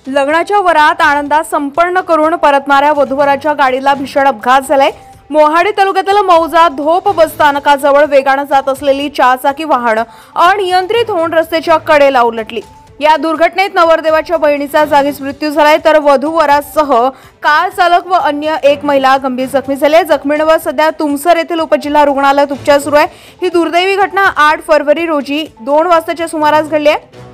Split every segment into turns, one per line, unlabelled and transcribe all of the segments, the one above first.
लग्नाच्या वरात आनंदात संपन्न करून परतणाऱ्या वधूवराच्या गाडीला भीषण अपघात झालाय। मोहाडी तालुक्यातील मौजा धोप बसस्थानकाजवळ वेगाने जात असलेली चारचाकी वाहन अनियंत्रित होऊन रस्त्याच्या कडेला उलटली। या दुर्घटनेत नवरदेवाच्या बहिणीचा जागीच मृत्यू झालाय, तर वधूवरासह कार चालक व अन्य एक महिला गंभीर जखमी झाले। जखमींवर सध्या तुमसर येथील उपजिल्हा रुग्णालयात उपचार सुरू आहे। ही दुर्दैवी घटना 8 फरवरी रोजी 2 वाजताच्या सुमारास घडली आहे।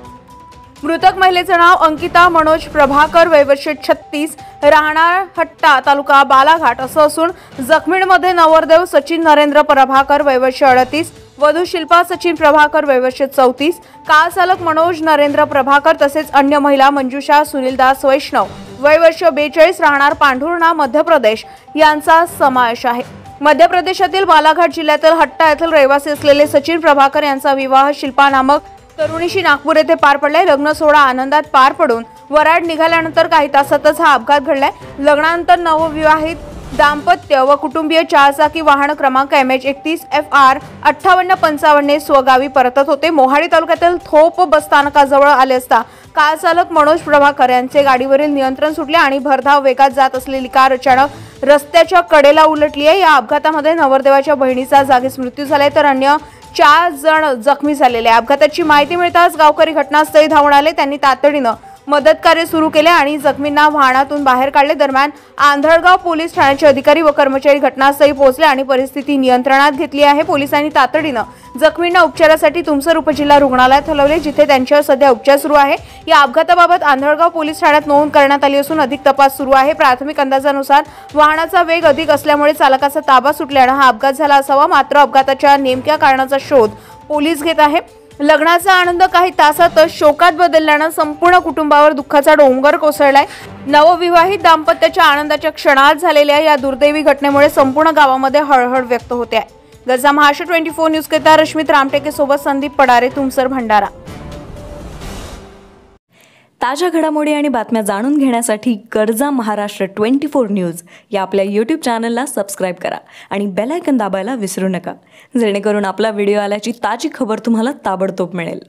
मृतक महिलेचे नाव अंकिता मनोज प्रभाकर, वय वर्ष 36, राहणार हट्टा, तालुका बालाघाट असं असून जखमींमध्ये नवरदेव सचिन नरेंद्र प्रभाकर, वय वर्ष 38, वधू शिल्पा सचिन प्रभाकर, वय वर्ष 34, कार चालक मनोज नरेंद्र प्रभाकर तसेच अन्य महिला मंजुषा सुनीलदास वैष्णव, वय वर्ष 42, राहणार पांढुर्णा, मध्य प्रदेश यांचा समावेश आहे। मध्य प्रदेशातील बालाघाट जिल्ह्यातील हट्टा येथील रहिवासी असलेले सचिन प्रभाकर यांचा विवाह शिल्पा नामक तरुणीशी नागपूर येथे पार पडलाय। लग्न सोहळा आनंदात पार पडून वराड निघाल्यानंतर काही तासातच हा अपघात घडलाय। लग्नानंतर नवविवाहित दाम्पत्य व कुटुंबीय चारचाकी वाहन क्रमांक MH31FR 5855 स्वगावी परतत होते। मोहाडी तालुक्यातील थोप बसस्थानकाजवळ आले असता कार चालक मनोज प्रभाकर यांचे गाडीवरील नियंत्रण सुटले आणि भरधाव वेगात जात असलेली कार अचानक रस्त्याच्या कडेला उलटली आहे। या अपघातामध्ये नवरदेवाच्या बहिणीचा जागीच मृत्यू झालाय, तर अन्य 4 जण जखमी झालेले। अपघाताची माहिती मिळताच गावकरी घटनास्थळी धावून आले। त्यांनी तातडीने मदत कार्य सुरू केले आणि जखमींना वाहनातून बाहेर काढले। दरम्यान आंधळगाव पोलीस ठाण्याचे अधिकारी व कर्मचारी घटनास्थळी पोहोचले आणि परिस्थिती नियंत्रणात घेतली आहे। पोलिसांनी तातडीने जखमींना उपचारासाठी तुमसर उपजिल्हा रुग्णालयात हलवले, जिथे त्यांच्यावर सध्या उपचार सुरू आहे। या अपघाताबाबत आंधळगाव पोलीस ठाण्यात नोंद करण्यात आली असून अधिक तपास सुरू आहे। प्राथमिक अंदाजानुसार वाहनाचा वेग अधिक असल्यामुळे चालकाचा ताबा सुटल्याने हा अपघात झाला असावा, मात्र अपघाताच्या नेमक्या कारणाचा शोध पोलीस घेत आहे। लग्नाचा आनंद काही तासातच शोकात बदलल्याने संपूर्ण कुटुंबावर दुःखाचा डोंगर कोसळलाय। नवविवाहित दाम्पत्याच्या आनंदाच्या क्षणात झालेल्या या दुर्दैवी घटनेमुळे संपूर्ण गावामध्ये हळहळ व्यक्त होते आहे। गरजा महाराष्ट्र 24 न्यूज करता रश्मित रामटेके सोबत संदीप पडारे, तुमसर, भंडारा।
ताज्या घडामोडी आणि बातम्या जाणून घेण्यासाठी गरजा महाराष्ट्र 24 न्यूज या आपल्या YouTube चॅनलला सबस्क्राईब करा आणि बेल आयकॉन दाबायला विसरू नका, जेणेकरून आपला व्हिडिओ आल्याची ताजी खबर तुम्हाला ताबडतोब मिळेल।